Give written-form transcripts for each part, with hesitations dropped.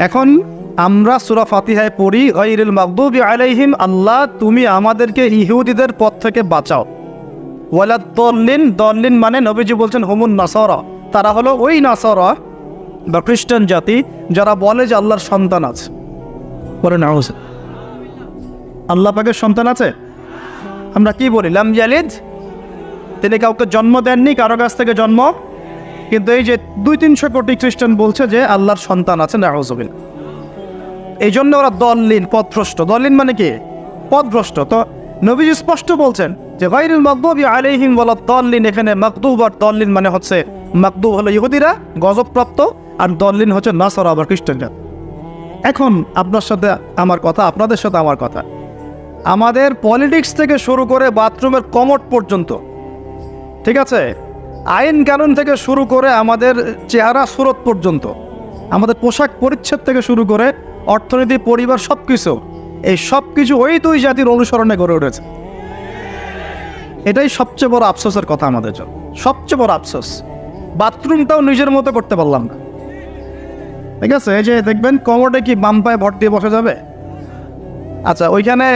এখন আমরা সূরা ফাতিহায় পড়ি গায়রিল মাগদুবি আলাইহিম, আল্লাহ তুমি আমাদেরকে ইহুদিদের পথ থেকে বাঁচাও। ওয়ালা দল্লিন, দল্লিন মানে নবীজি বলছেন হুমুন নাসারা, তারা হলো ওই নাসারা বা খ্রিস্টান জাতি যারা বলে যে আল্লাহর সন্তান আছে। বলে না আল্লাহ পাকের সন্তান আছে? আমরা কি বলি? লাম ইয়ালিদ, তিনি কাউকে জন্ম দেননি, কারো কাছ থেকে জন্ম। কিন্তু এই যে 200-300 কোটি খ্রিস্টান বলছে যে আল্লাহর সন্তান আছে, নাউযুবিল্লাহ। এই জন্য ওরা দল্লিন, পথভ্রষ্ট। দল্লিন মানে কি? পথভ্রষ্ট। তো নবীজি স্পষ্ট বলছেন যে গায়রিল মাগদুবি আলাইহিম ওয়ালা দল্লিন, এখানে মাগদুব আর দল্লিন মানে হচ্ছে, মাগদুব হলো ইহুদিরা গজবপ্রাপ্ত, আর দল্লিন হচ্ছে নাসারা বা খ্রিস্টানরা। এখন আপনার সাথে আমার কথা, আপনাদের সাথে আমার কথা, আমাদের পলিটিক্স থেকে শুরু করে বাথরুমের কমোড পর্যন্ত, ঠিক আছে, আইন কানুন থেকে শুরু করে আমাদের চেহারা সুরত পর্যন্ত, আমাদের পোশাক পরিচ্ছদ থেকে শুরু করে অর্থনীতি, পরিবার, সব কিছু, এই সব কিছু ওই দুই জাতির অনুসরণে গড়ে উঠেছে। এটাই সবচেয়ে বড় আফসোসের কথা আমাদের জন্য, সবচেয়ে বড় আফসোস। বাথরুমটাও নিজের মতো করতে পারলাম না, ঠিক আছে। এই যে দেখবেন কমোডে কি বাম পায়ে ভর দিয়ে বসা যাবে? আচ্ছা, ওইখানে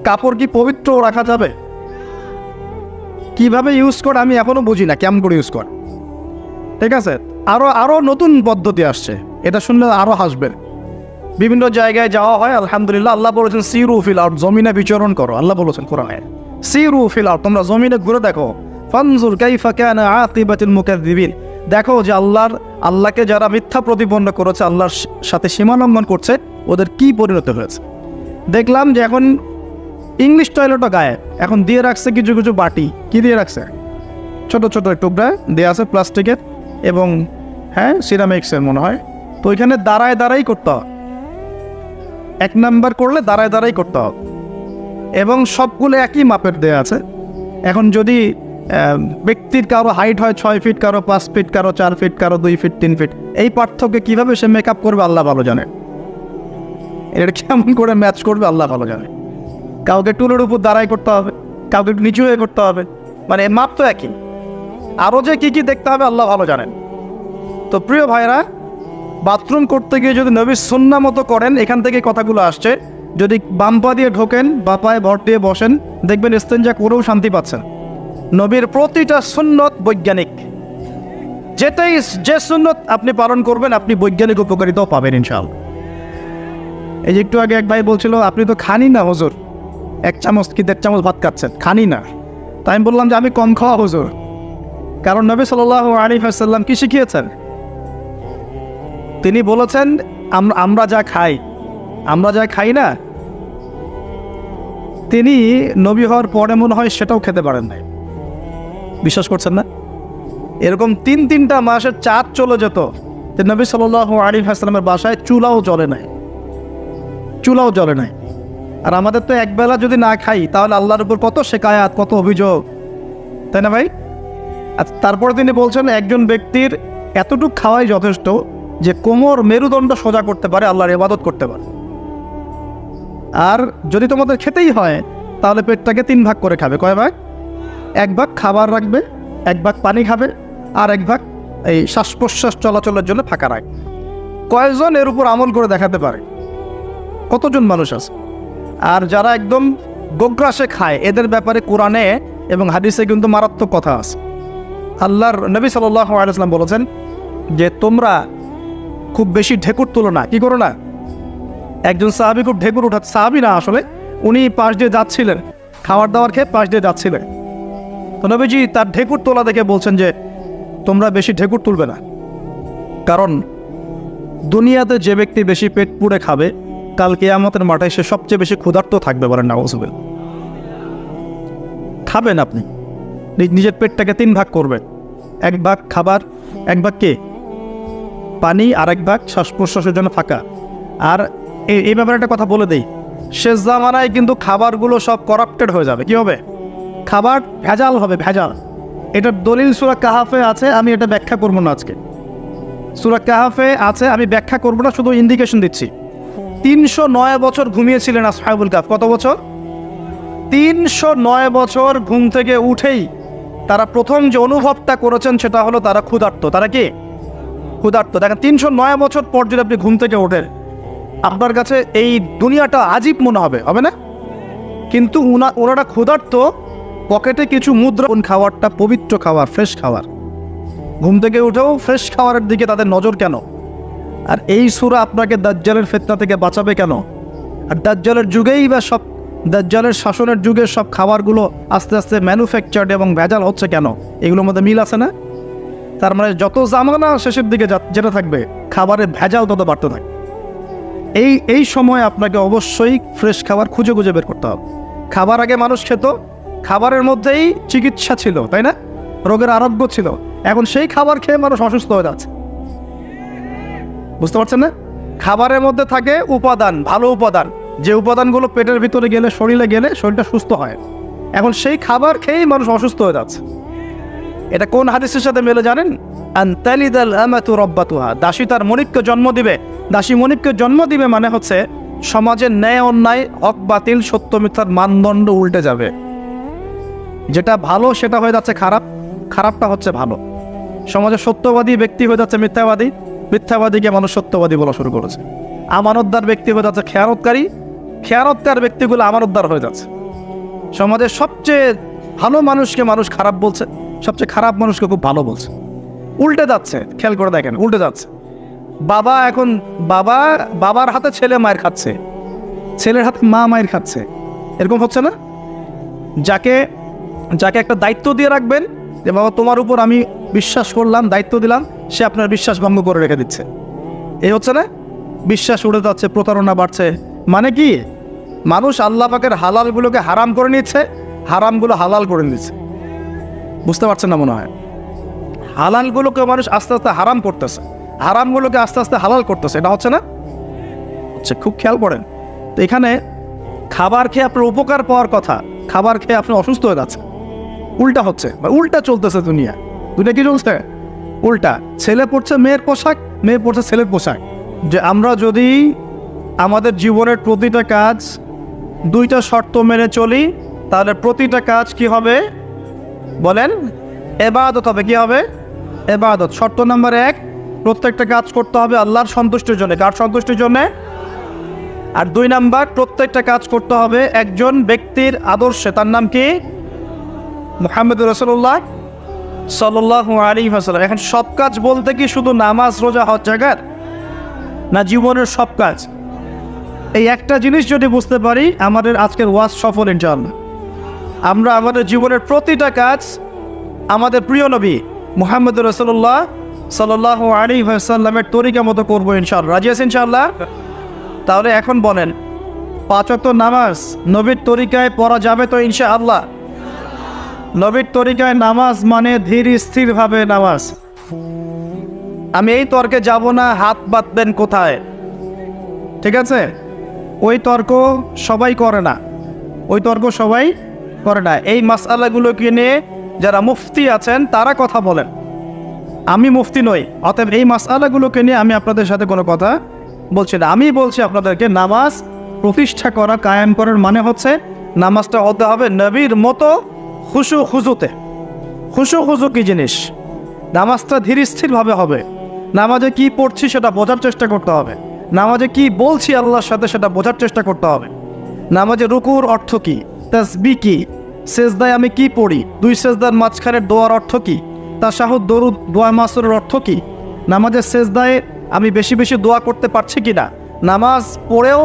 কাপড় কি পবিত্র রাখা যাবে? কিভাবে ইউজ করে আমি এখনো বুঝি না, কেমন করে ইউজ করে, ঠিক আছে। আরো নতুন পদ্ধতি আসছে, এটা শুনলে আরো হাসবেন। বিভিন্ন জায়গায় যাওয়া হয়, আলহামদুলিল্লাহ, আল্লাহ বলেছেন সিরু ফিল আরদ, জমিনে বিচরণ করো, আল্লাহ বলেছেন কোরআনে সিরু ফিল আরদ, তোমরা জমিনে ঘুরে দেখো, ফানজুর কাইফা কানা আকিবাতুল মুকাজ্জিবিন, দেখো যে আল্লাহকে যারা মিথ্যা প্রতিপন্ন করেছে, আল্লাহর সাথে সীমালঙ্ঘন করছে, ওদের কি পরিণত হয়েছে। দেখলাম যে এখন ইংলিশ টয়লেটও গায়ে এখন দিয়ে রাখছে কিছু কিছু বাটি, কি দিয়ে রাখছে, ছোট ছোট টুকরা দিয়ে আছে প্লাস্টিকের এবং হ্যাঁ সিরামিক্সের মনে হয়। তো ওইখানে দাঁড়ায় দাঁড়াই করতে হবে, 1 নাম্বার করলে দাঁড়ায় দাঁড়াই করতে হবে, এবং সবগুলো একই মাপের দেয়া আছে। এখন যদি ব্যক্তির কারো হাইট হয় 6 ফিট, কারো 5 ফিট, কারো 4 ফিট, কারো 2 ফিট, 3 ফিট, এই পার্থক্যে কীভাবে সে মেকআপ করবে আল্লাহ ভালো জানে, এটা কেমন করে ম্যাচ করবে আল্লাহ ভালো জানে। কাউকে টুলের উপর দাঁড়াই করতে হবে, কাউকে নিচু হয়ে করতে হবে, মানে মাপ তো একই, আরও যে কী কী দেখতে হবে আল্লাহ ভালো জানেন। তো প্রিয় ভাইরা, বাথরুম করতে গিয়ে যদি নবীর সুন্নাহ মতো করেন, এখান থেকে কথাগুলো আসছে, যদি বাম পা দিয়ে ঢোকেন, বা পায়ে ভর দিয়ে বসেন, দেখবেন ইস্তেঞ্জা করেও শান্তি পাচ্ছেন। নবীর প্রতিটা সুন্নত বৈজ্ঞানিক, যে সুন্নত আপনি পালন করবেন আপনি বৈজ্ঞানিক উপকারিতাও পাবেন ইনশাআল্লাহ। এই যে একটু আগে এক ভাই বলছিল আপনি তো খানি না হুজুর, 1 চামচ কি 1.5 চামচ ভাত খাচ্ছেন, খানি না। তাই আমি বললাম যে আমি কম খাওয়া হুজুর, কারণ নবী সাল্লাল্লাহু আলাইহি ওয়াসাল্লাম কি শিখিয়েছেন? তিনি বলেছেন আমরা যা খাই না, তিনি নবী হওয়ার পরে মনে হয় সেটাও খেতে পারেন নাই, বিশ্বাস করছেন না? এরকম 3-3টা মাসের চাঁদ চলে যেত যে নবী সাল্লাল্লাহু আলাইহি ওয়াসাল্লামের বাসায় চুলাও জ্বলে নাই। আর আমাদের তো একবেলা যদি না খাই তাহলে আল্লাহর উপর কত শিকায়াত, কত অভিযোগ, তাই না ভাই? আচ্ছা, তারপরে তিনি বলছেন একজন ব্যক্তির এতটুকু খাওয়াই যথেষ্ট যে কোমর মেরুদণ্ড সোজা করতে পারে, আল্লাহর ইবাদত করতে পারে। আর যদি তোমাদের খেতেই হয় তাহলে পেটটাকে 3 ভাগ করে খাবে। কয় ভাগ? 1 ভাগ খাবার রাখবে, 1 ভাগ পানি খাবে, আর 1 ভাগ এই শ্বাস প্রশ্বাস চলাচলের জন্য ফাঁকা রাখবে। কয়জন এর উপর আমল করে দেখাতে পারে? কতজন মানুষ আছে? আর যারা একদম গোগ্রাসে খায়, এদের ব্যাপারে কোরআনে এবং হাদিসে কিন্তু মারাত্মক কথা আছে। আল্লাহর নবী সাল্লাল্লাহু আলাইহি ওয়াসাল্লাম বলেছেন যে তোমরা খুব বেশি ঢেকুর তুলো না। কি করো না? একজন সাহাবী খুব ঢেকুর উঠাচ্ছে, সাহাবী না আসলে, উনি পাশ দিয়ে যাচ্ছিলেন, খাবার দাবার খেয়ে পাশ দিয়ে যাচ্ছিলেন। তো নবীজি তার ঢেকুর তোলা দেখে বলছেন যে তোমরা বেশি ঢেকুর তুলবে না, কারণ দুনিয়াতে যে ব্যক্তি বেশি পেট পুড়ে খাবে, কাল কিয়ামতের মাঠে সে সবচেয়ে বেশি ক্ষুধার্ত থাকবে। বলেন নাউযুবিল্লাহ। খাবেন আপনি, নিজের পেটটাকে 3 ভাগ করবেন, 1 ভাগ খাবার, 1 ভাগ কে পানি, আর 1 ভাগ শ্বাস প্রশ্বাসের জন্য ফাঁকা। আর এই ব্যাপারে একটা কথা বলে দেই, শেষ জামানায় কিন্তু খাবারগুলো সব করাপ্টেড হয়ে যাবে। কি হবে? খাবার ভেজাল হবে, ভেজাল। এটার দলিল সূরা কাহাফে আছে, আমি এটা ব্যাখ্যা করবো না আজকে। সূরা কাহাফে আছে, আমি ব্যাখ্যা করবো না, শুধু ইন্ডিকেশন দিচ্ছি। 309 বছর ঘুমিয়েছিলেন আসহাবুল কাহফ। কত বছর? 309 বছর ঘুম থেকে উঠেই তারা প্রথম যে অনুভবটা করেছেন সেটা হলো তারা ক্ষুধার্ত। তারা কি? ক্ষুধার্ত। দেখেন 309 বছর পর যদি আপনি ঘুম থেকে ওঠেন, আপনার কাছে এই দুনিয়াটা আজীব মনে হবে, হবে না? কিন্তু ওনারা ক্ষুধার্ত, পকেটে কিছু মুদ্রা, খাবারটা পবিত্র খাবার, ফ্রেশ খাবার। ঘুম থেকে উঠেও ফ্রেশ খাবারের দিকে তাদের নজর কেন? আর এই সূরা আপনাকে দাজ্জালের ফিতনা থেকে বাঁচাবে কেন? আর দাজ্জালের যুগেই বা সব, দাজ্জালের শাসনের যুগে সব খাবারগুলো আস্তে আস্তে ম্যানুফ্যাকচার্ড এবং ভেজাল হচ্ছে কেন? এগুলোর মধ্যে মিল আছে না? তার মানে যত জামানা শেষের দিকে যেটা থাকবে, খাবারের ভেজাল তত বাড়তে থাকবে। এই সময় আপনাকে অবশ্যই ফ্রেশ খাবার খুঁজে খুঁজে বের করতে হবে। খাবার আগে মানুষ খেত, খাবারের মধ্যেই চিকিৎসা ছিল, তাই না? রোগের আরোগ্য ছিল। এখন সেই খাবার খেয়ে মানুষ অসুস্থ হয়ে যাচ্ছে। বুঝতে পারছেন না? খাবারের মধ্যে থাকে উপাদান, ভালো উপাদান, যে উপাদানগুলো পেটের ভিতরে গেলে, শরীরে গেলে শরীরটা সুস্থ হয়। এখন সেই খাবার খেয়েই মানুষ অসুস্থ হয়ে যাচ্ছে। এটা কোন হাদিসের সাথে মেলে জানেন? আনতালিদাল আমাতু রাব্বাতুহা, দাসী তার মনিককে জন্ম দিবে। দাসী মনিককে জন্ম দিবে মানে হচ্ছে সমাজের ন্যায় অন্যায়, হক বাতিল, সত্য মিথ্যার মানদণ্ড উল্টে যাবে। যেটা ভালো সেটা হয়ে যাচ্ছে খারাপ, খারাপটা হচ্ছে ভালো। সমাজে সত্যবাদী ব্যক্তি হয়ে যাচ্ছে মিথ্যাবাদী, মিথ্যাবাদীকে মানুষ সত্যবাদী বলা শুরু করেছে। আমানতদার ব্যক্তি হয়ে যাচ্ছে খেয়ানতকারী, খেয়ানতকার ব্যক্তিগুলো আমানতদার হয়ে যাচ্ছে। সমাজের সবচেয়ে ভালো মানুষকে মানুষ খারাপ বলছে, সবচেয়ে খারাপ মানুষকে খুব ভালো বলছে। উল্টে যাচ্ছে, খেয়াল করে দেখেন, উল্টে যাচ্ছে। বাবা এখন বাবার হাতে ছেলে মায়ের খাচ্ছে, ছেলের হাতে মা মায়ের খাচ্ছে, এরকম হচ্ছে না? যাকে একটা দায়িত্ব দিয়ে রাখবেন যে বাবা তোমার উপর আমি বিশ্বাস করলাম, দায়িত্ব দিলাম, সে আপনার বিশ্বাস ভঙ্গ করে রেখে দিচ্ছে। এই হচ্ছে না? বিশ্বাস উড়ে যাচ্ছে, প্রতারণা বাড়ছে। মানে কি? মানুষ আল্লাহ পাকের হালালগুলোকে হারাম করে নিচ্ছে, হারামগুলো হালাল করে নিচ্ছে। বুঝতে পারছেন না মনে হয়? হালালগুলোকে মানুষ আস্তে আস্তে হারাম করতেছে, হারামগুলোকে আস্তে আস্তে হালাল করতেছে। এটা হচ্ছে না? হচ্ছে। খুব খেয়াল করেন। তো এখানে খাবার খেয়ে আপনার উপকার পাওয়ার কথা, খাবার খেয়ে আপনি অসুস্থ হয়ে যাচ্ছে। উল্টা হচ্ছে, উল্টা চলতেছে দুনিয়া। দুনিয়া কি চলছে? উল্টা। ছেলে পড়ছে মেয়ের পোশাক, মেয়ে পড়ছে ছেলের পোশাক। যে আমরা যদি আমাদের জীবনের প্রতিটা কাজ দুইটা শর্ত মেনে চলি, তাহলে প্রতিটা কাজ কি হবে বলেন? ইবাদত হবে। কি হবে? ইবাদত। শর্ত নাম্বার 1, প্রত্যেকটা কাজ করতে হবে আল্লাহর সন্তুষ্টির জন্য। কার সন্তুষ্টির জন্য? আর 2 নাম্বার, প্রত্যেকটা কাজ করতে হবে একজন ব্যক্তির আদর্শে। তার নাম কি? মুহাম্মদুর রাসূলুল্লাহ সাল্লাল্লাহু আলাইহি ওয়াসাল্লাম। এখন সব কাজ বলতে কি শুধু নামাজ, রোজা, হজ জাকাত? না, জীবনের সব কাজ। এই একটা জিনিস যদি বুঝতে পারি, আমাদের আজকের ওয়াজ সফল ইনশাআল্লাহ। আমরা আমাদের জীবনের প্রতিটা কাজ আমাদের প্রিয় নবী মুহাম্মদুর রাসূলুল্লাহ সাল্লাল্লাহু আলাইহি ওয়াসাল্লামের তরিকা মতো করবো ইনশাআল্লাহ। রাজি আছেন ইনশাআল্লাহ? তাহলে এখন বলেন, 5 ওয়াক্ত নামাজ নবীর তরিকায় পড়া যাবে তো ইনশাআল্লাহ? নবীর তরিকায় নামাজ মানে ধীর স্থিরভাবে নামাজ। আমি এই তর্কে যাব না হাত বাঁধবেন কোথায়, ঠিক আছে? ওই তর্ক সবাই করে না, ওই তর্ক সবাই করে না। এই মাসআলাগুলোকে নিয়ে যারা মুফতি আছেন তারা কথা বলেন, আমি মুফতি নই। অতএব এই মাসআলাগুলোকে নিয়ে আমি আপনাদের সাথে কোনো কথা বলছি না। আমি বলছি আপনাদেরকে, নামাজ প্রতিষ্ঠা করা, কায়েম করার মানে হচ্ছে নামাজটা হতে হবে নবীর মতো খুশু খুজুতে। খুশু খুজু কি জিনিস? নামাজটা ধীর স্থিরভাবে হবে। নামাজে কি পড়ছি সেটা বোঝার চেষ্টা করতে হবে। নামাজে কি বলছি আল্লাহর সাথে সেটা বোঝার চেষ্টা করতে হবে। নামাজে রুকুর অর্থ কি, তাসবিহ কি, সেজদায় আমি কি পড়ি, 2 সেজদার মাঝখানের দোয়ার অর্থ কি, তাশাহুদ, দরুদ, দোয়া মাসুরের অর্থ কি, নামাজের সেজদায় আমি বেশি বেশি দোয়া করতে পারছি কিনা, নামাজ পড়েও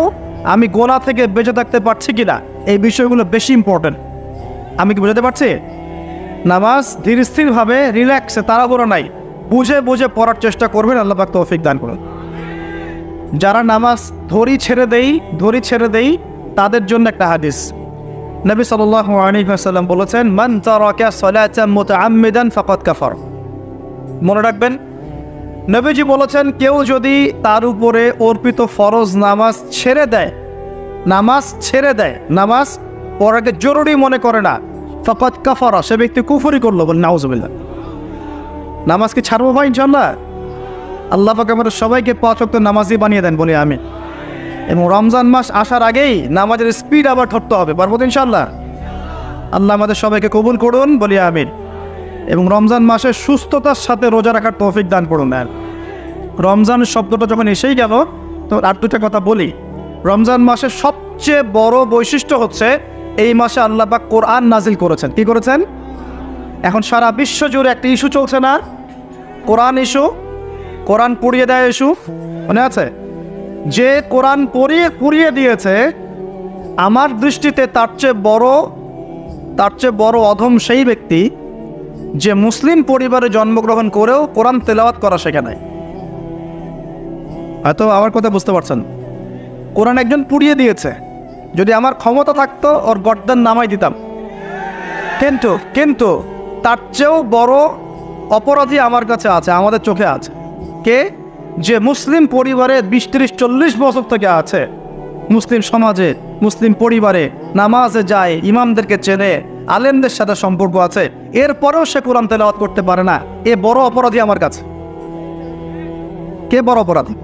আমি গোনা থেকে বেঁচে থাকতে পারছি কিনা, এই বিষয়গুলো বেশি ইম্পর্টেন্ট। আমি কি বোঝাতে পারছি? নামাজ ধীর স্থিরভাবে, রিল্যাক্সে, তাড়াহুড়ো নাই, বুঝে বুঝে পড়ার চেষ্টা করবেন। আল্লাহ পাক তৌফিক দান করুন। যারা নামাজ ধরি ছেড়ে দেই তাদের জন্য একটা হাদিস। নবী সাল্লাল্লাহু আলাইহি ওয়াসাল্লাম বলেছেন, মান তারাকা সালাতান মুতাআম্মিদান ফাকাদ কাফার। মনে রাখবেন, নবীজি বলেছেন, কেউ যদি তার উপরে অর্পিত ফরজ নামাজ ছেড়ে দেয়, নামাজ পড়াকে জরুরি মনে করে না, ফাকাদ কাফারা, সে ব্যক্তি কুফরি করলো। বলে নাউজুবিল্লাহ। নামাজ কি ছাড়বো ভাই ইনশাআল্লাহ? আল্লাহ পাক আমাদের সবাইকে 5 ওয়াক্ত নামাজি বানিয়ে দেন, বলি আমিন। এবং রমজান মাস আসার আগেই নামাজের স্পিড আবার ধরতে হবে, পারবো তো ইনশাআল্লাহ? আল্লাহ আমাদের সবাইকে কবুল করুন, বলি আমিন। এবং রমজান মাসে সুস্থতার সাথে রোজা রাখার তৌফিক দান করুন। রমজান শব্দটা যখন এসেই গেল, তো আর দুটা কথা বলি। রমজান মাসের সবচেয়ে বড় বৈশিষ্ট্য হচ্ছে এই মাসে আল্লাহ পাক কোরআন নাজিল করেছেন। কি করেছেন? এখন সারা বিশ্ব জুড়ে একটা ইস্যু চলছে না, কোরআন ইস্যু, কোরআন পুড়িয়ে দেয় ইস্যু, মনে আছে? যে কোরআন পুড়িয়ে দিয়েছে, আমার দৃষ্টিতে তার চেয়ে বড় অধম সেই ব্যক্তি যে মুসলিম পরিবারে জন্মগ্রহণ করেও কোরআন তেলাওয়াত করা শেখে নাই। হয়তো আমার কথা বুঝতে পারছেন। কোরআন একজন পুড়িয়ে দিয়েছে, যদি আমার ক্ষমতা থাকতো ওর গর্দান নামাই দিতাম, কিন্তু তার চেয়েও বড় অপরাধী আমার কাছে আছে, আমাদের চোখে আছে। কে? যে মুসলিম পরিবারে 20-30-40 বছর থেকে আছে, মুসলিম সমাজে, মুসলিম পরিবারে নামাজে যায়, ইমামদেরকে চেনে, আলেমদের সাথে সম্পর্ক আছে, এরপরেও সে কোরআন তেলাওয়াত করতে পারে না। এ বড় অপরাধী আমার কাছে। কে বড় অপরাধী?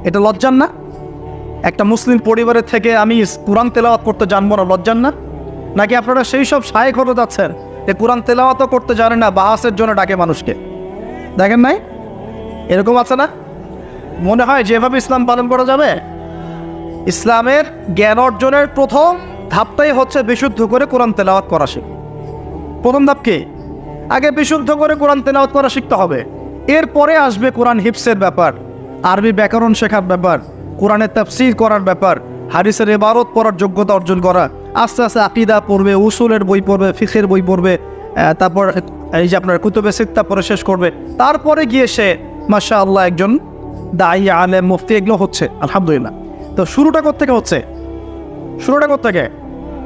এটা লজ্জার না? একটা মুসলিম পরিবারের থেকে আমি কোরআন তেলাওয়াত করতে জানবো না, লজ্জার না? নাকি আপনারা সেই সব শায়েখ হতে যাচ্ছেন যে কোরআন তেলাওয়াতও করতে জানে না, বাহাসের জন্য ডাকে মানুষকে? দেখেন নাই এরকম আছে না? মনে হয় যেভাবে ইসলাম পালন করা যাবে। ইসলামের জ্ঞান অর্জনের প্রথম ধাপটাই হচ্ছে বিশুদ্ধ করে কোরআন তেলাওয়াত করা শিখ। প্রথম ধাপ কি? আগে বিশুদ্ধ করে কোরআন তেলাওয়াত করা শিখতে হবে, এরপরে আসবে কোরআন হিফসের ব্যাপার, আরবি ব্যাকরণ শেখার ব্যাপার, কোরআনের তাফসীর করার ব্যাপার, হাদিসের ইবারত পড়ার যোগ্যতা অর্জন করা, আস্তে আস্তে আকীদা পড়বে, উসুলের বই পড়বে, ফিকহের বই পড়বে, তারপর এই যে আপনার কুতুবে সিত্তা পড়ে শেষ করবে, তারপরে গিয়ে সে মাশাআল্লাহ একজন দাঈ, আলেম, মুফতি এগুলো হচ্ছে আলহামদুলিল্লাহ। তো শুরুটা কোত্থেকে হচ্ছে? শুরুটা কোত্থেকে?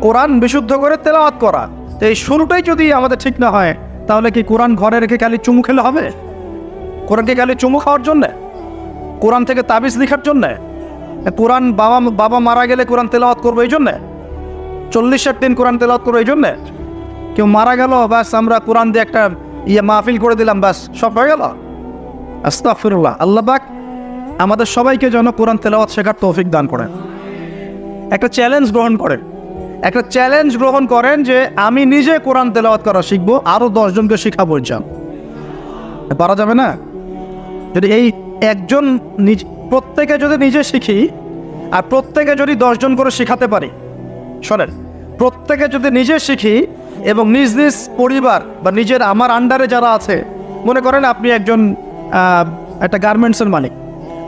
কোরআন বিশুদ্ধ করে তেলাওয়াত করা। তো এই শুরুটাই যদি আমাদের ঠিক না হয়, তাহলে কি কোরআন ঘরে রেখে খালি চুমু খেলে হবে? কোরআনকে খালি চুমু খাওয়ার জন্যে? কোরআন থেকে তাবিজ লিখার জন্যে? কোরআন বাবা মারা গেলে কোরআন তেলাওয়াত করবো এই জন্যে? 40 দিন কোরআন তেলাওয়াত করবো এই জন্যে? কেউ মারা গেল, ব্যাস আমরা কোরআন দিয়ে একটা মাহফিল করে দিলাম, ব্যাস সব হয়ে গেল? আস্তাগফিরুল্লাহ। আল্লাহ পাক আমাদের সবাইকে যেন কোরআন তেলাওয়াত শেখার তৌফিক দান করেন। একটা চ্যালেঞ্জ গ্রহণ করেন যে আমি নিজে কোরআন তেলাওয়াত করা শিখবো, আরও 10 জনকে শিখাবো ইনশাআল্লাহ। পারা যাবে না? যদি এই একজন প্রত্যেকে যদি নিজে শিখি, আর প্রত্যেকে যদি 10 জন করে শেখাতে পারি, শোনেন, প্রত্যেকে যদি নিজে শিখি এবং নিজ নিজ পরিবার বা নিজের আমার আন্ডারে যারা আছে, মনে করেন আপনি একজন একটা গার্মেন্টসের মালিক,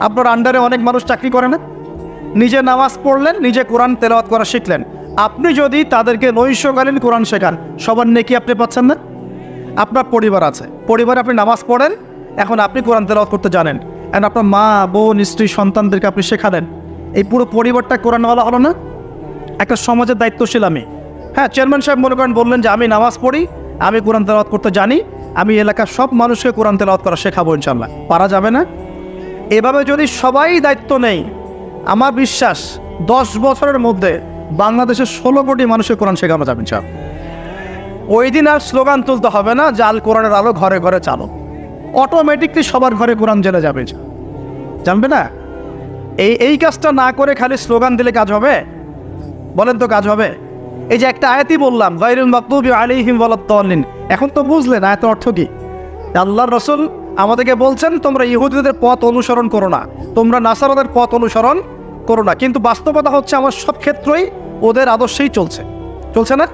আপনার আন্ডারে অনেক মানুষ চাকরি করে না, নিজে নামাজ পড়লেন, নিজে কোরআন তেলাওয়াত করা শিখলেন, আপনি যদি তাদেরকে নৈশকালীন কোরআন শেখান, সবার নেকি আপনি পাচ্ছেন না? আপনার পরিবার আছে, পরিবারে আপনি নামাজ পড়েন, এখন আপনি কোরআন তেলাওয়াত করতে জানেন, এখন আপনার মা, বোন, স্ত্রী, সন্তানদেরকে আপনি শেখালেন, এই পুরো পরিবারটা কোরআনওয়ালা হলো না? একটা সমাজের দায়িত্বশীল আমি। হ্যাঁ, চেয়ারম্যান সাহেব মনে করেন বললেন যে আমি নামাজ পড়ি, আমি কোরআন তেলাওয়াত করতে জানি, আমি এলাকার সব মানুষকে কোরআন তেলাওয়াত করা শেখাবো ইনশাআল্লাহ। পারা যাবে না? এভাবে যদি সবাই দায়িত্ব নেই, আমার বিশ্বাস 10 বছরের মধ্যে বাংলাদেশের 16 কোটি মানুষের কোরআন শেখানো যাবে ইনশাআল্লাহ। ওই দিন আর স্লোগান তুলতে হবে না, জাল কোরআনের আলো ঘরে ঘরে চালো, অটোমেটিকলি সবার ঘরে কোরআন জেনে যাবে, জানবে না? এই কাজটা না করে খালি স্লোগান দিলে কাজ হবে? বলেন তো কাজ হবে? এই যে একটা আয়াতই বললাম, গায়রুল মাগদুবি আলাইহিম ওয়ালাদ-দাল্লিন, এখন তো বুঝলেন আয়াতের অর্থ কি? আল্লাহর রাসূল আমাদেরকে বলছেন তোমরা ইহুদিদের পথ অনুসরণ করো না, তোমরা নাসারাদের পথ অনুসরণ করো না, কিন্তু বাস্তবতা হচ্ছে আমার সব ক্ষেত্রেই ওদের আদর্শেই চলছে না?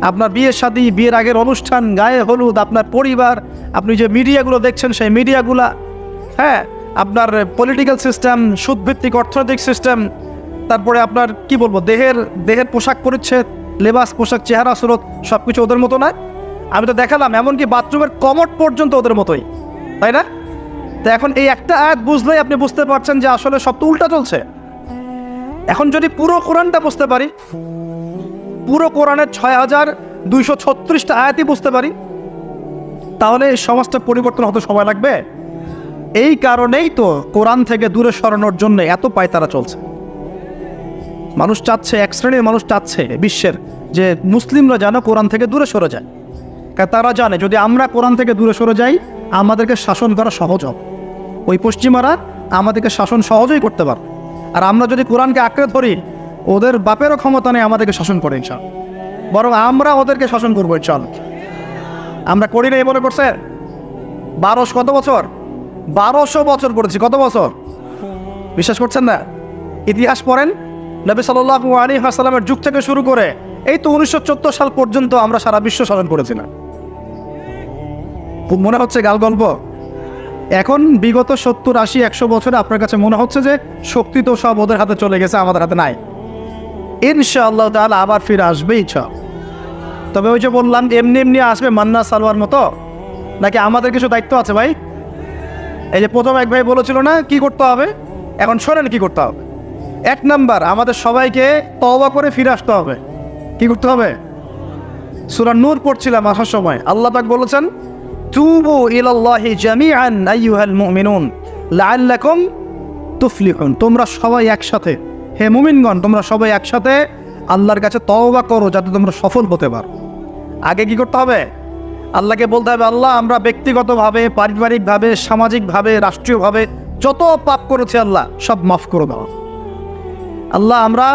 আপনার বিয়ে শাদী, বিয়ের আগের অনুষ্ঠান, গায়ে হলুদ, আপনার পরিবার, আপনি যে মিডিয়াগুলো দেখছেন সেই মিডিয়াগুলা, হ্যাঁ, আপনার পলিটিক্যাল সিস্টেম, সুদভিত্তিক অর্থনৈতিক সিস্টেম, তারপরে আপনার কি বলবো, দেহের পোশাক পরিচ্ছদ, লেবাস, পোশাক, চেহারা, সুরত, সব কিছু ওদের মতো না? আমি তো দেখালাম, এমনকি বাথরুমের কমোড পর্যন্ত ওদের মতোই, তাই না? তো এখন এই একটা আয়াত বুঝলেই আপনি বুঝতে পারছেন যে আসলে সব তো উল্টা চলছে। এখন যদি পুরো কোরআনটা বুঝতে পারি, পুরো কোরআনের 6236টা আয়াতই বুঝতে পারি, তাহলে এই সমাজটা পরিবর্তন হতে সময় লাগবে। এই কারণেই তো কোরআন থেকে দূরে সরানোর জন্য এত পায়তারা চলছে। মানুষ চাচ্ছে, এক শ্রেণীর মানুষ চাচ্ছে বিশ্বের যে মুসলিমরা যেন কোরআন থেকে দূরে সরে যায়, কারণ তারা জানে যদি আমরা কোরআন থেকে দূরে সরে যাই আমাদেরকে শাসন করা সহজ হবে। ওই পশ্চিমারা আমাদেরকে শাসন সহজেই করতে পারবে, আর আমরা যদি কোরআনকে আঁকড়ে ধরি ওদের বাপেরও ক্ষমতা নেই আমাদেরকে শাসন করে ইনশাআল্লাহ, বরং আমরা ওদেরকে শাসন করবো ইনশাআল্লাহ। আমরা করি না, এই মনে করছে 12 কত বছর 1200 বছর পড়েছি। কত বছর? বিশ্বাস করছেন না? ইতিহাস পড়েন, নবী সাল্লাল্লাহু আলাইহি ওয়াসাল্লামের যুগ থেকে শুরু করে এই তো 1914 সাল পর্যন্ত আমরা সারা বিশ্ব শাসন করেছিলাম। মনে হচ্ছে গাল গল্প। এখন বিগত 70, 80, 100 বছরে আপনার কাছে মনে হচ্ছে যে শক্তি তো সব ওদের হাতে চলে গেছে, আমাদের হাতে নাই। ইনশাআল্লাহ তাআলা আবার ফিরে আসবে ইচ্ছা। তবে ওই যে বললাম এমনি এমনি আসবে মান্না সালোয়ার মতো, নাকি আমাদের কিছু দায়িত্ব আছে ভাই? এই যে প্রথম এক ভাই বলেছিল না কি করতে হবে, এখন শোনেন কি করতে হবে। 1 নাম্বার, আমাদের সবাইকে তওবা করে ফিরে আসতে হবে। কি করতে হবে? সূরা নূর পড়ছিলাম আসার সময়, আল্লাহ পাক বলেছেন তুবু ইলাল্লাহি জামিআন আইয়ুহাল মুমিনুন লাআল্লাকুম তুফলিহুন। তোমরা সবাই একসাথে, হে মুমিনগণ তোমরা সবাই একসাথে আল্লাহর কাছে তওবা করো যাতে তোমরা সফল হতে পারো। আগে কি করতে হবে? আল্লাহকে বলতে হবে আল্লাহ আমরা ব্যক্তিগতভাবে, পারিবারিকভাবে, সামাজিকভাবে, রাষ্ট্রীয়ভাবে যত পাপ করেছি আল্লাহ সব মাফ করে দাও। আল্লাহ আমরা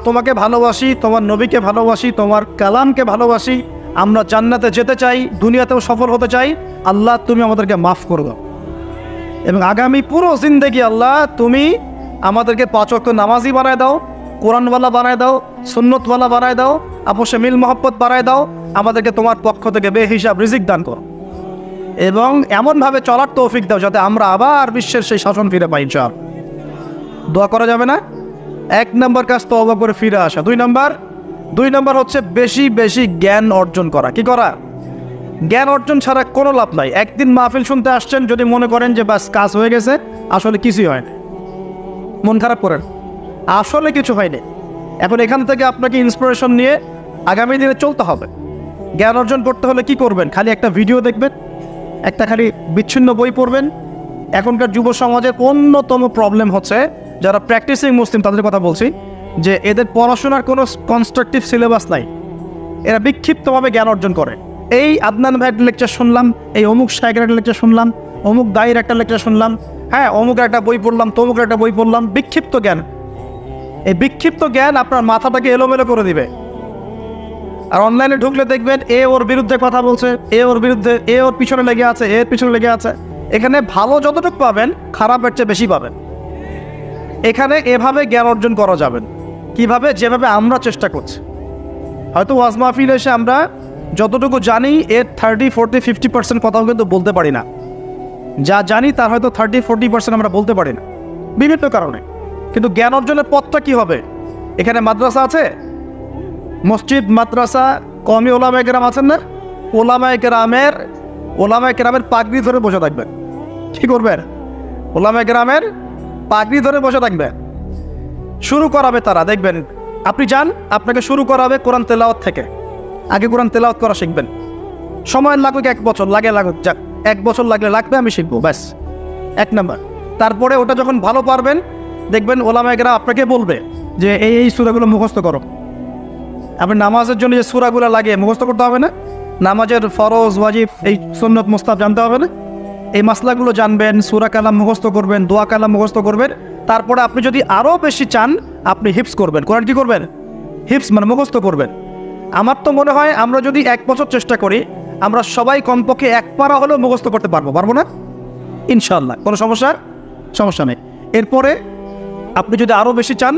তোমাকে ভালোবাসি, তোমার নবীকে ভালোবাসি, তোমার কালামকে ভালোবাসি, আমরা জান্নাতে যেতে চাই, দুনিয়াতেও সফল হতে চাই। আল্লাহ তুমি আমাদেরকে মাফ করে দাও এবং আগামী পুরো জিন্দেগি আল্লাহ তুমি আমাদেরকে 5 ওয়াক্ত নামাজি বানায় দাও, কোরআনওয়ালা বানায় দাও, সুন্নতওয়ালা বানায় দাও, আপসে মিল মহব্বত বানায় দাও, আমাদেরকে তোমার পক্ষ থেকে বেহিসাব রিজিক দান করো এবং এমনভাবে চলার তৌফিক দাও যাতে আমরা আবার বিশ্বের সেই শাসন ফিরে পাই। ইনশাআল্লাহ দোয়া করা যাবে না? 1 নাম্বার কাজ তওবা করে ফিরে আসা। 2 নাম্বার হচ্ছে বেশি বেশি জ্ঞান অর্জন করা। কি করা? জ্ঞান অর্জন ছাড়া কোনো লাভ নাই। একদিন মাহফিল শুনতে আসছেন, যদি মনে করেন যে বাস কাজ হয়ে গেছে, আসলে কিছুই হয়নি, মন খারাপ করেন, আসলে কিছু হয়নি। এখন এখান থেকে আপনাকে ইন্সপিরেশন নিয়ে আগামী দিনে চলতে হবে। জ্ঞান অর্জন করতে হলে কি করবেন? খালি একটা ভিডিও দেখবেন, একটা খালি বিচ্ছিন্ন বই পড়বেন। এখনকার যুব সমাজের অন্যতম প্রবলেম হচ্ছে, যারা প্র্যাকটিসিং মুসলিম তাদের কথা বলছি, যে এদের পড়াশোনার কোনো কনস্ট্রাকটিভ সিলেবাস নাই, এরা বিক্ষিপ্তভাবে জ্ঞান অর্জন করে। এই আদনান ভাইয়ের লেকচার শুনলাম, এই অমুক শায়েখের একটা লেকচার শুনলাম, অমুক দায়ের একটা লেকচার শুনলাম, হ্যাঁ অমুকের একটা বই পড়লাম, তমুকের একটা বই পড়লাম, বিক্ষিপ্ত জ্ঞান। এই বিক্ষিপ্ত জ্ঞান আপনার মাথাটাকে এলোমেলো করে দিবে। আর অনলাইনে ঢুকলে দেখবেন এ ওর বিরুদ্ধে কথা বলছে, এ ওর বিরুদ্ধে, এ ওর পিছনে লেগে আছে, এর পিছনে লেগে আছে। এখানে ভালো যতটুকু পাবেন খারাপের চেয়ে বেশি পাবেন। এখানে এভাবে জ্ঞান অর্জন করা যাবেন। কিভাবে? যেভাবে আমরা চেষ্টা করছি। হয়তো ওয়াজ মাহফিলে এসে আমরা যতটুকু জানি এর 30, 40, 50% কথাও কিন্তু বলতে পারি না। যা জানি তার হয়তো 30, 40% আমরা বলতে পারি না বিভিন্ন কারণে। কিন্তু জ্ঞান অর্জনের পথটা কি হবে? এখানে মাদ্রাসা আছে, মসজিদ, মাদ্রাসা, কওমি ওলামায়ে কেরাম আছেন না? ওলামায়ে কেরামের পাগড়ি ধরে বসে থাকবেন। কি করবেন? ওলামায়ে কেরামের পাগড়ি ধরে বসে থাকবেন। শুরু করাবে তারা, দেখবেন আপনি যান, আপনাকে শুরু করাবে কোরআন তেলাওয়াত থেকে। আগে কোরআন তেলাওয়াত করা শিখবেন। সময় লাগুক 1 বছর, লাগুক যাক, 1 বছর লাগবে, আমি শিখবো, ব্যাস 1 নাম্বার। তারপরে ওটা যখন ভালো পারবেন, দেখবেন ওলামায়ে কেরাম আপনাকে বলবে যে এই সূরাগুলো মুখস্থ করো। আপনি নামাজের জন্য যে সূরাগুলো লাগে মুখস্থ করতে হবে না? নামাজের ফরজ, ওয়াজিব, এই সুন্নত, মুস্তাহাব জানতে হবে না? এই মাসলাগুলো জানবেন, সূরা কালাম মুখস্থ করবেন, দোয়া কালাম মুখস্থ করবেন। তারপরে আপনি যদি আরও বেশি চান, আপনি হিফজ করবেন। কোরআন কি করবেন? হিফজ মানে মুখস্থ করবেন। আমার তো মনে হয় আমরা যদি 1 বছর চেষ্টা করি, আমরা সবাই কমপক্ষে 1 পারা হলেও মুখস্থ করতে পারবো না? ইনশাআল্লাহ, কোনো সমস্যা নেই। এরপরে আপনি যদি আরও বেশি চান,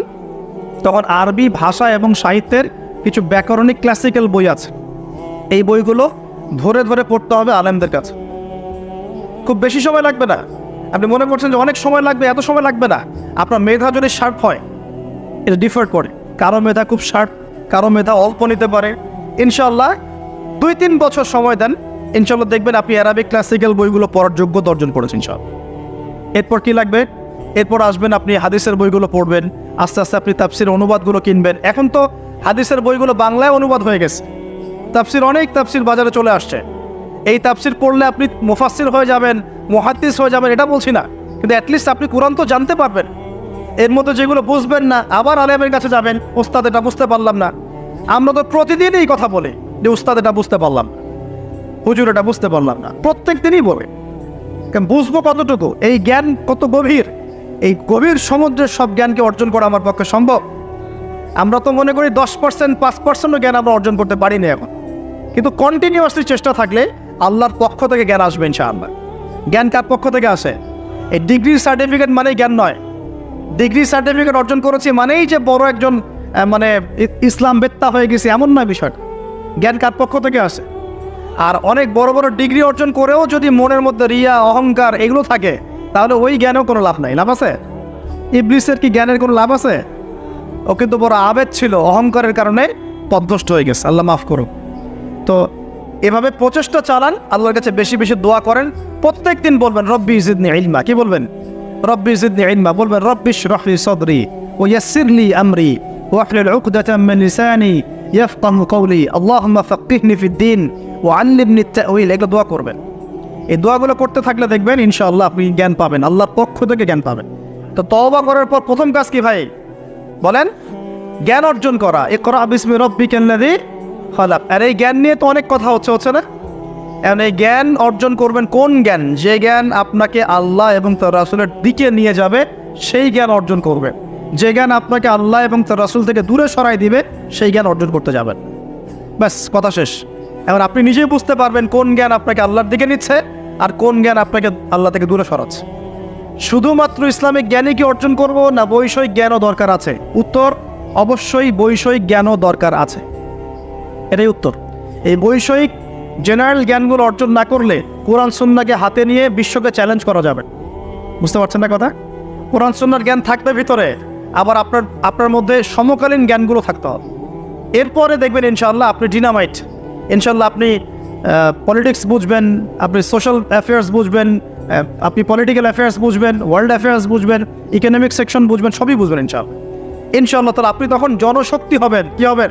তখন আরবি ভাষা এবং সাহিত্যের কিছু ব্যাকরণিক ক্লাসিক্যাল বই আছে, এই বইগুলো ধরে ধরে পড়তে হবে আলেমদের কাছে। খুব বেশি সময় লাগবে না। আপনি মনে করছেন যে অনেক সময় লাগবে, এত সময় লাগবে না। আপনার মেধা যদি শার্প হয়, এটা ডিফার করে। কারো মেধা খুব শার্প, কারো মেধা অল্প নিতে পারে। ইনশাআল্লাহ 2-3 বছর সময় দেন, ইনশাআল্লাহ দেখবেন আপনি অ্যারাবিক ক্লাসিক্যাল বইগুলো পড়ার যোগ্যতা অর্জন করেছেন ইনশাআল্লাহ। এরপর কি লাগবে? এরপর আসবেন আপনি হাদিসের বইগুলো পড়বেন, আস্তে আস্তে আপনি তাফসির অনুবাদগুলো কিনবেন। এখন তো হাদিসের বইগুলো বাংলায় অনুবাদ হয়ে গেছে, অনেক তাফসির বাজারে চলে আসছে। এই তাফসির পড়লে আপনি মুফাসসির হয়ে যাবেন, মুহাদ্দিস হয়ে যাবেন, এটা বলছি না, কিন্তু অ্যাটলিস্ট আপনি কোরআন তো জানতে পারবেন। এর মধ্যে যেগুলো বুঝবেন না, আবার আলেমের কাছে যাবেন, ওস্তাদ এটা বুঝতে পারলাম না। আমরা তো প্রতিদিন এই কথা বলি যে উস্তাদ এটা বুঝতে পারলাম না, হুজুর এটা বুঝতে পারলাম না, প্রত্যেক দিনই বলে। বুঝবো কতটুকু? এই জ্ঞান কত গভীর, এই গভীর সমুদ্রের সব জ্ঞানকে অর্জন করা আমার পক্ষে সম্ভব? আমরা তো মনে করি 10%, 5% জ্ঞান আমরা অর্জন করতে পারি না এখন। কিন্তু কন্টিনিউয়াসলি চেষ্টা থাকলে আল্লাহর পক্ষ থেকে জ্ঞান আসবে ইনশাআল্লাহ। জ্ঞান কার পক্ষ থেকে আসে? এই ডিগ্রি সার্টিফিকেট মানেই জ্ঞান নয়। ডিগ্রি সার্টিফিকেট অর্জন করেছি মানেই যে বড় একজন মানে ইসলাম বেত্তা হয়ে গেছি, এমন নয় বিষয়টা। জ্ঞান কার পক্ষ থেকে আসে? আর অনেক বড় বড় ডিগ্রি অর্জন করেও যদি মনের মধ্যে রিয়া, অহংকার এগুলো থাকে, তাহলে ওই জ্ঞানেও কোনো লাভ নাই। লাভ আছে? ইবলিসের কি জ্ঞানের কোনো লাভ আছে? ও কিন্তু বড় আবেদ ছিল, অহংকারের কারণে পথভ্রষ্ট হয়ে গেছে, আল্লাহ মাফ করুন। তো এভাবে প্রচেষ্টা চালান, আল্লাহর কাছে বেশি বেশি দোয়া করেন। প্রত্যেক দিন বলবেন রব্বি জিদনি ইলমা। কি বলবেন? রব্বি জিদনি ইলমা। বলবেন রব্বি ইশরাহ লি সাদরি ওয়া ইয়াসসির লি আমরি ওয়াহলুল উকদাতাম মিন লিসানি ইয়াফকাহু কওলি আল্লাহুম্মা ফাক্কিহনি ফিদ-দ্বীন ওয়া আল্লিমনি আত-তা'ওয়িল। এগুলো দোয়া করবেন। এই দোয়াগুলো করতে থাকলে দেখবেন ইনশাআল্লাহ আপনি জ্ঞান পাবেন, আল্লাহর পক্ষ থেকে জ্ঞান পাবেন। তো তওবা করার পর প্রথম কাজ কি ভাই বলেন? জ্ঞান অর্জন করা। ইকরা বিসমি রাব্বিকাল্লাযী খালাক। আর এই জ্ঞান নিয়ে তো অনেক কথা হচ্ছে না? এখন এই জ্ঞান অর্জন করবেন কোন জ্ঞান? যে জ্ঞান আপনাকে আল্লাহ এবং তার রাসূলের দিকে নিয়ে যাবে, সেই জ্ঞান অর্জন করবেন। যে জ্ঞান আপনাকে আল্লাহ এবং তার রাসূল থেকে দূরে সরাই দিবে, সেই জ্ঞান অর্জন করতে যাবেন। ব্যাস, কথা শেষ। এখন আপনি নিজেই বুঝতে পারবেন কোন জ্ঞান আপনাকে আল্লাহর দিকে নিচ্ছে আর কোন জ্ঞান আপনাকে আল্লাহ থেকে দূরে সরাচ্ছে। শুধুমাত্র ইসলামিক জ্ঞানই কি অর্জন করব, না বৈষয়িক জ্ঞানও দরকার আছে? উত্তর অবশ্যই বৈষয়িক জ্ঞানও দরকার আছে, এটাই উত্তর। এই বৈষয়িক জেনারেল জ্ঞানগুলো অর্জন না করলে কোরআন সুন্নাহকে হাতে নিয়ে বিশ্বকে চ্যালেঞ্জ করা যাবে। বুঝতে পারছেন না কথা? কোরআন সুন্নাহর জ্ঞান থাকবে ভিতরে, আবার আপনার মধ্যে সমকালীন জ্ঞানগুলো থাকতে হবে। এরপরে দেখবেন ইনশাআল্লাহ আপনি ডিনামাইট। ইনশাআল্লাহ আপনি পলিটিক্স বুঝবেন, আপনি সোশ্যাল অ্যাফেয়ার্স বুঝবেন, আপনি পলিটিক্যাল অ্যাফেয়ার্স বুঝবেন, ওয়ার্ল্ড অ্যাফেয়ার্স বুঝবেন, ইকোনমিক সেকশন বুঝবেন, সবই বুঝবেন ইনশাআল্লাহ। তাহলে আপনি তখন জনশক্তি হবেন। কি হবেন?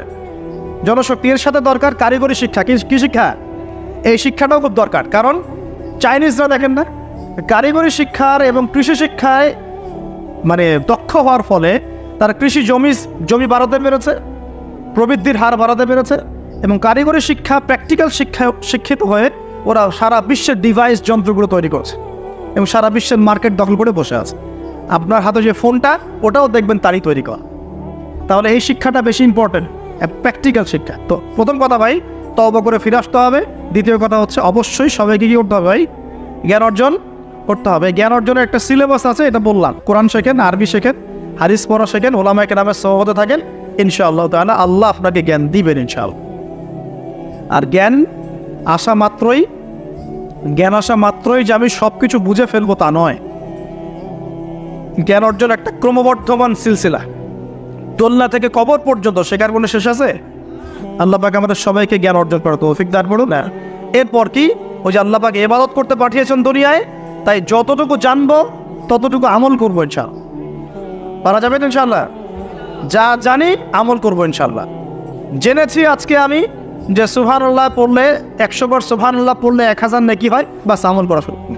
জনশক্তি। এর সাথে দরকার কারিগরি শিক্ষা। কি শিক্ষা? এই শিক্ষাটাও খুব দরকার। কারণ চাইনিজরা দেখেন না, কারিগরি শিক্ষার এবং কৃষি শিক্ষায় মানে দক্ষ হওয়ার ফলে তারা কৃষি জমি বাড়াতে পেরেছে, প্রবৃদ্ধির হার বাড়াতে পেরেছে, এবং কারিগরি শিক্ষা প্র্যাকটিক্যাল শিক্ষিত হয়ে ওরা সারা বিশ্বের ডিভাইস যন্ত্রগুলো তৈরি করছে এবং সারা বিশ্বের মার্কেট দখল করে বসে আছে। আপনার হাতে যে ফোনটা, ওটাও দেখবেন তারই তৈরি করা। তাহলে এই শিক্ষাটা বেশি ইম্পর্টেন্ট, প্র্যাকটিক্যাল শিক্ষা। তো প্রথম কথা ভাই, তওবা করে ফিরে আসতে হবে। দ্বিতীয় কথা হচ্ছে অবশ্যই সবাইকে কি করতে হবে ভাই? জ্ঞান অর্জন করতে হবে। জ্ঞান অর্জনের একটা সিলেবাস আছে, এটা বললাম। কোরআন শেখেন, আরবি শেখেন, হাদিস পড়া শেখেন, ওলামায়ে কেরামের সোহবতে থাকেন, ইনশাআল্লাহ তাআলা আল্লাহ আপনাকে জ্ঞান দিবেন ইনশাআল্লাহ। আর জ্ঞান আসা মাত্রই যে আমি সব কিছু বুঝে ফেলবো তা নয়। জ্ঞান অর্জন একটা ক্রমবর্ধমান সিলসিলা, দোলনা থেকে কবর পর্যন্ত শেখার কোনো শেষ আছে? আল্লাহ পাক আমাদের সবাইকে জ্ঞান অর্জন করার তৌফিক দান করুন না। এরপর কি? ওই যে আল্লাহ পাক ইবাদত করতে পাঠিয়েছেন দুনিয়ায়, তাই যতটুকু জানবো ততটুকু আমল করবো ইনশাআল্লাহ। পারা যাবে তো ইনশাআল্লাহ? যা জানি আমল করবো ইনশাআল্লাহ। জেনেছি আজকে আমি যে সুবহানাল্লাহ পড়লে 100 বার সুবহানাল্লাহ পড়লে 1000 নেকি হয়, বাস আমল করা শুরু করবো।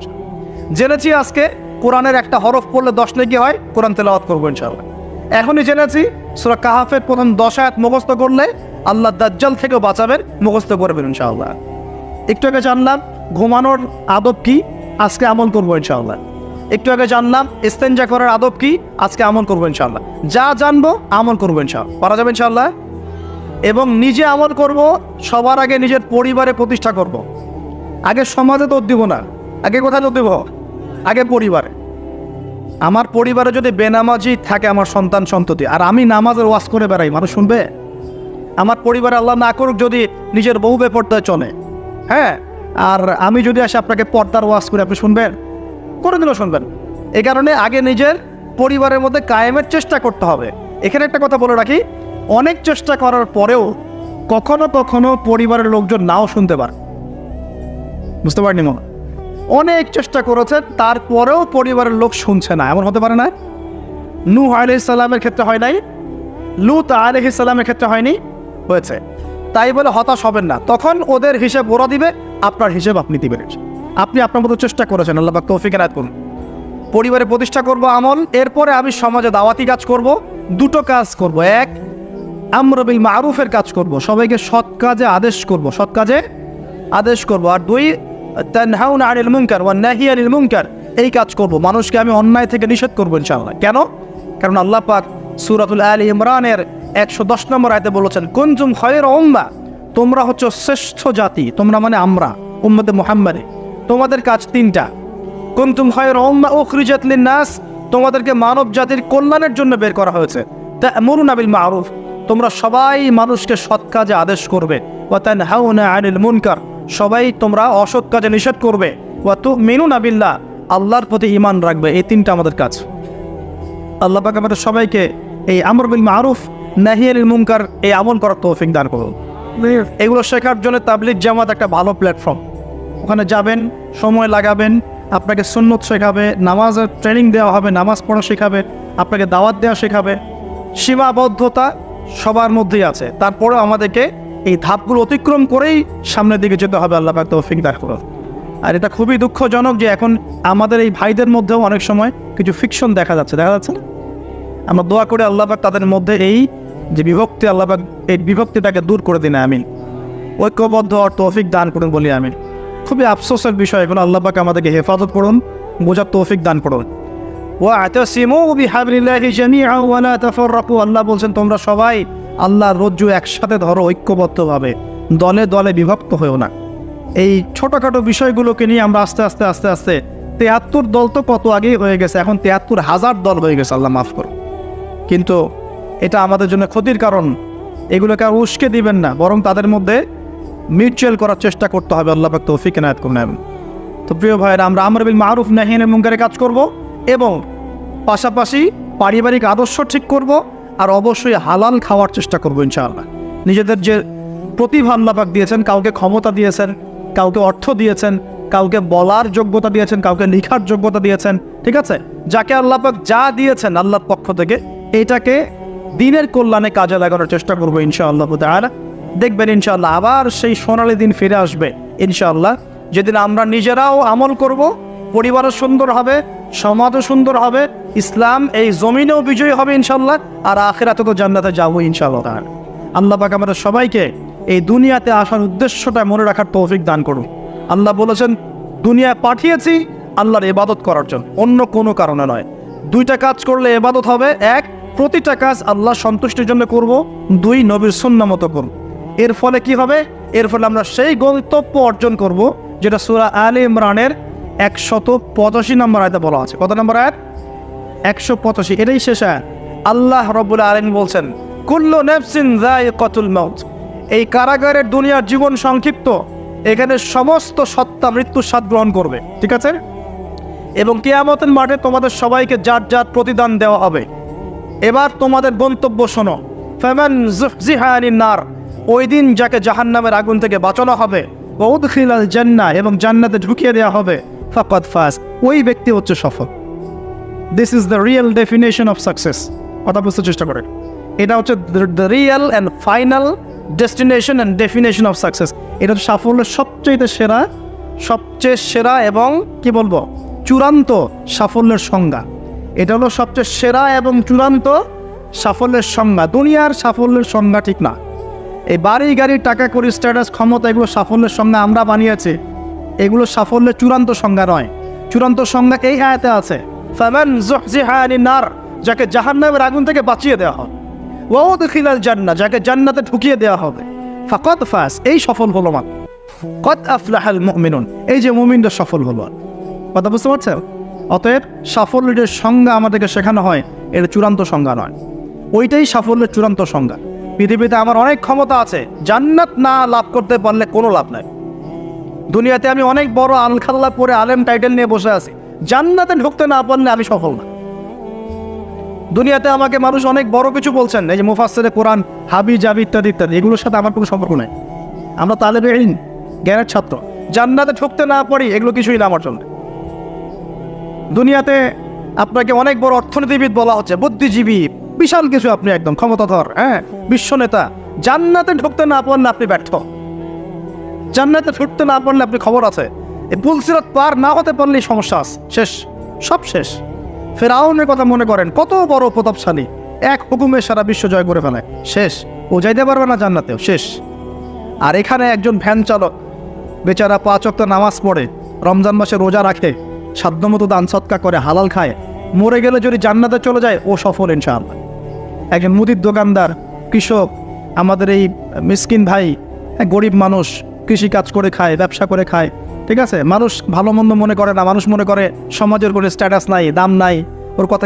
জেনেছি আজকে কোরআনের একটা হরফ পড়লে 10 নেকি হয়, কোরআন তেলাওয়াত করবো ইনশাআল্লাহ। এখনই জেনেছি সূরা কাহাফের প্রথম 10 আয়াত মুখস্থ করলে আল্লাহ দাজ্জাল থেকেও বাঁচাবেন, মুখস্থ করবেন ইনশাআল্লাহ। একটু আগে জানলাম ঘুমানোর আদব কি, আজকে আমল করবো ইনশাআল্লাহ। একটু আগে জানলাম ইস্তেঞ্জা করার আদব কি, আজকে আমল করবো ইনশাআল্লাহ। যা জানবো আমল করবো ইনশাআল্লাহ। পারা যাবে ইনশাআল্লাহ। এবং নিজে আমল করব, সবার আগে নিজের পরিবারে প্রতিষ্ঠা করব। আগে সমাজে তো দিব না, আগে কোথায় তো দিব? আগে পরিবারে। আমার পরিবারে যদি বেনামাজি থাকে আমার সন্তান সন্ততি, আর আমি নামাজের ওয়াজ করে বেড়াই, মানুষ শুনবে? আমার পরিবারে আল্লাহ না করুক যদি নিজের বউ বেপর্দায় চলে, হ্যাঁ, আর আমি যদি আসে আপনাকে পর্দার ওয়াজ করে, আপনি শুনবেন? কোনোদিনও শুনবেন। এই কারণে আগে নিজের পরিবারের মধ্যে কায়েমের চেষ্টা করতে হবে। এখানে একটা কথা বলে রাখি, অনেক চেষ্টা করার পরেও কখনো কখনো পরিবারের লোকজন নাও শুনতে পারে। বুঝতে পারেনি মনে? অনেক চেষ্টা করেছে, তারপরেও পরিবারের লোক শুনছে না, এমন হতে পারে না? নূহ আলাইহিস সালামের ক্ষেত্রে হয় নাই, লূত আলাইহিস সালামের ক্ষেত্রে হয়নি, হয়েছে। তাই বলে হতাশ হবেন না। তখন ওদের হিসেব ওরা দিবে, আপনার হিসেব আপনি দিবেন। আপনি আপনার মতো চেষ্টা করেছেন, আল্লাহ পাক তৌফিক এনায়েত করুন। পরিবারে প্রতিষ্ঠা করব আমল, এরপরে আমি সমাজে দাওয়াতি কাজ করব। দুটো কাজ করব, এক আমর বিল মারুফের কাজ করব, সবাইকে সৎ কাজে আদেশ করব, সৎ কাজে আদেশ করব। আর দুই তানহাউনা আনিল মুনকার ওয়া নাহি আনিল মুনকার, এই কাজ করব, মানুষকে আমি অন্যায় থেকে নিষেধ করব ইনশাআল্লাহ। কেন? কারণ আল্লাহ পাক সূরাতুল আলী ইমরানের 110 নম্বর আয়াতে বলেছেন, কুনতুম খায়রা উম্মাহ, তোমরা হচ্ছে শ্রেষ্ঠ জাতি। তোমরা মানে আমরা, উম্মতে মুহাম্মাদে। তোমাদের কাজ তিনটা, কুনতুম খায়রা উম্মাহ উখরিজাত লিন-নাস, তোমাদেরকে মানব জাতির কল্যাণের জন্য বের করা হয়েছে। তা'মুরুনা বিল মা'রুফ, তোমরা সবাই মানুষকে সৎ কাজে আদেশ করবে। ওয়া তানহাউনা আনিল মুনকার, সবাই তোমরা অসৎ কাজে নিষেধ করবে। ওয়া তু'মিনুনা বিল্লাহ, আল্লাহর প্রতি ঈমান রাখবে। এই তিনটা আমাদের কাজ। আল্লাহ পাক আমাদের সবাইকে এই আমর বিল মা'রুফ নাহি আনিল মুনকার এই আমল করার তৌফিক দান করুন। এগুলো শেখার জন্য তাবলীগ জামাত একটা ভালো প্ল্যাটফর্ম। ওখানে যাবেন, সময় লাগাবেন, আপনাকে সুন্নত শেখাবে, নামাজের ট্রেনিং দেওয়া হবে, নামাজ পড়া শেখাবে, আপনাকে দাওয়াত দেওয়া শেখাবে। সীমাবদ্ধতা সবার মধ্যেই আছে, তারপরেও আমাদেরকে এই ধাপগুলো অতিক্রম করেই সামনের দিকে যেতে হবে। আল্লাহ পাক তৌফিক দান করুন। আর এটা খুবই দুঃখজনক যে এখন আমাদের এই ভাইদের মধ্যেও অনেক সময় কিছু ফিকশন দেখা যাচ্ছে না? আমরা দোয়া করে আল্লাহ পাক তাদের মধ্যে এই যে বিভক্তি, আল্লাহ পাক এই বিভক্তিটাকে দূর করে দিন, আমিন। ঐক্যবদ্ধ আর তৌফিক দান করুন বলি আমিন। খুবই আফসোসের বিষয় এগুলো। আল্লাহ পাক আমাদেরকে হেফাজত করুন, বোঝার তৌফিক দান করুন। ওয়া'তাসিমু বিহাবলিল্লাহি জামিআন ওয়া লা তাফাররাকু, আল্লাহ বলছেন তোমরা সবাই আল্লাহর রজ্জু একসাথে ধরো, ঐক্যবদ্ধভাবে, দলে দলে বিভক্ত হয়েও না। এই ছোটোখাটো বিষয়গুলোকে নিয়ে আমরা আস্তে আস্তে 73 দল তো কত আগেই হয়ে গেছে, এখন 73,000 দল হয়ে গেছে, আল্লাহ মাফ করুন। কিন্তু এটা আমাদের জন্য ক্ষতির কারণ। এগুলোকে আর উস্কে দিবেন না, বরং তাদের মধ্যে মিউচুয়াল করার চেষ্টা করতে হবে। আল্লাহ পাক তৌফিক এনায়েত করুন। তো প্রিয় ভাইয়েরা, আমরা আমর বিল মা'রুফ নাহি আনিল মুনকারের কাজ করব এবং পাশাপাশি পারিবারিক আদর্শ ঠিক করব, আর অবশ্যই হালাল খাওয়ার চেষ্টা করব ইনশাআল্লাহ। নিজেদের যে প্রতিভা আল্লাহ পাক দিয়েছেন, কাউকে ক্ষমতা দিয়েছেন, কাউকে অর্থ দিয়েছেন, কাউকে বলার যোগ্যতা দিয়েছেন, কাউকে লেখার যোগ্যতা দিয়েছেন, ঠিক আছে? যাকে আল্লাহ পাক যা দিয়েছেন আল্লাহর পক্ষ থেকে, এটাকে দিনের কল্যাণে কাজে লাগানোর চেষ্টা করবো ইনশাআল্লাহ তাআলা। দেখবেন ইনশাআল্লাহ আবার সেই সোনালী দিন ফিরে আসবে ইনশাআল্লাহ, যেদিন আমরা নিজেরাও আমল করব, পরিবারও সুন্দর হবে, সমাজও সুন্দর হবে, ইসলাম এই জমিনেও বিজয়ী হবে ইনশাআল্লাহ, আর আখিরাতে তো জান্নাতে যাবো ইনশাআল্লাহ তাআলা। আল্লাহ পাক আমাদের সবাইকে এই দুনিয়াতে আসার উদ্দেশ্যটা মনে রাখার তৌফিক দান করুন। আল্লাহ বলেছেন দুনিয়ায় পাঠিয়েছি আল্লাহর ইবাদত করার জন্য, অন্য কোনো কারণে নয়। দুইটা কাজ করলে ইবাদত হবে। এক, প্রতিটা কাজ আল্লাহ সন্তুষ্টির জন্য করব। দুই, নবীর সুন্নাহ মতো করব। এর ফলে কি হবে? এর ফলে আমরা সেই গন্তব্য অর্জন করব যেটা সূরা আলে ইমরানের 185 নম্বর আয়াতে বলা আছে। কত নম্বর আয়াত? 185। এটাই শেষ আয়াত। আল্লাহ রাব্বুল আলামিন বলছেন কুল্লু নাফসিন যায়িকাতুল মাউত। এই কারাগারের দুনিয়ার জীবন সংক্ষিপ্ত, এখানে সমস্ত সত্তা মৃত্যুর স্বাদ গ্রহণ করবে, ঠিক আছে? এবং কিয়ামতের মাঠে তোমাদের সবাইকে যার যার প্রতিদান দেওয়া হবে। এবার তোমাদের গন্তব্য শোনো। ফামান যুহজিহা আনিন নার, ওই দিন যাকে জাহান্নামের আগুন থেকে বাঁচানো হবে, ওয়া উদখিলাল জান্নাহ, এবং জান্নাতে ঢুকিয়ে দেওয়া হবে, ফাকাদ ফাজ, ওই ব্যক্তি হচ্ছে সফল। This is the real definition of success. কথা বুঝতে চেষ্টা করেন। এটা হচ্ছে the real and final destination and definition of success. এটা হচ্ছে সাফল্যের সবচেয়ে সেরা এবং কি বলবো, চূড়ান্ত সাফল্যের সংজ্ঞা। এটা হলো সবচেয়ে সেরা এবং চূড়ান্ত সাফল্যের সংজ্ঞা। দুনিয়ার সাফল্যের সংজ্ঞা ঠিক না। এই বাড়ি গাড়ি, টাকা কড়ি, স্ট্যাটাস, ক্ষমতা, এগুলো সাফল্যের সংজ্ঞা আমরা বানিয়েছি। এগুলো সাফল্যের চূড়ান্ত সংজ্ঞা নয়। চূড়ান্ত সংজ্ঞা এই আয়াতে আছে, ফামান যুহজিহা আনিন নার, যাকে জাহান্নামের আগুন থেকে বাঁচিয়ে দেওয়া হবে, ওয়া উদখিলাল জান্নাহ, যাকে জান্নাতে ঢুকিয়ে দেওয়া হবে, ফাকাদ ফাজ, এই সফল হলো মান। কদ আফলাহাল মুমিনুন, এই যে মুমিনরা সফল হলো। কথা বুঝতে পারছেন? অতএব সাফল্যের সংজ্ঞা আমাদেরকে শেখানো হয়, এর চূড়ান্ত সংজ্ঞা নয়। ওইটাই সাফল্যের চূড়ান্ত সংজ্ঞা। পৃথিবীতে আমার অনেক ক্ষমতা আছে, জান্নাত না লাভ করতে পারলে কোনো লাভ নাই। দুনিয়াতে আমি অনেক বড় আলখাল্লা পরে আলেম টাইটেল নিয়ে বসে আছি, জান্নাতে ঢুকতে না পারলে আমি সফল না। দুনিয়াতে আমাকে মানুষ অনেক বড় কিছু বলছেন, এই যে মুফাসসিরে কোরআন, হাবি জাবি ইত্যাদি ইত্যাদি, এগুলোর সাথে আমার কোনো সম্পর্ক নাই। আমরা তালেবে ইলম, জ্ঞানের ছাত্র, জান্নাতে ঢুকতে না পারি এগুলো কিছুই না আমার জন্য। দুনিয়াতে আপনাকে অনেক বড় অর্থনীতিবিদ বলা হচ্ছে, বুদ্ধিজীবী, বিশাল কিছু, আপনি একদম ক্ষমতাধর, বিশ্ব নেতা। জান্নাতে ঢুকতে না পারলে আপনি ব্যর্থ। জান্নাতে ঢুকতে না পারলে আপনি খবর আছে। এই পুলসিরাত পার না হতে পারলেই সমস্যা আছে, শেষ, সব শেষ। ফেরাউনের কথা মনে করেন, কত বড় প্রতাপশালী, এক হুকুমে সারা বিশ্ব জয় করে ফেলায়, শেষ। ও যাইতে পারবে না জান্নাতেও, শেষ। আর এখানে একজন ভ্যান চালক বেচারা 5 ওয়াক্ত নামাজ পড়ে, রমজান মাসে রোজা রাখে, সাধ্যমতো দান সৎকা করে, হালাল খায়, মরে গেলে যদি জান্নাতে চলে যায় ও সফল ইনশাআল্লাহ। একজন মুদির দোকানদার, কৃষক, আমাদের এই মিসকিন ভাই, গরিব মানুষ, কৃষি কাজ করে খায়, ব্যবসা করে খায়, ঠিক আছে, মানুষ ভালো মন্দ মনে করে না, মানুষ মনে করে সমাজের কোনো স্ট্যাটাস নাই, দাম নাই, ওর কথা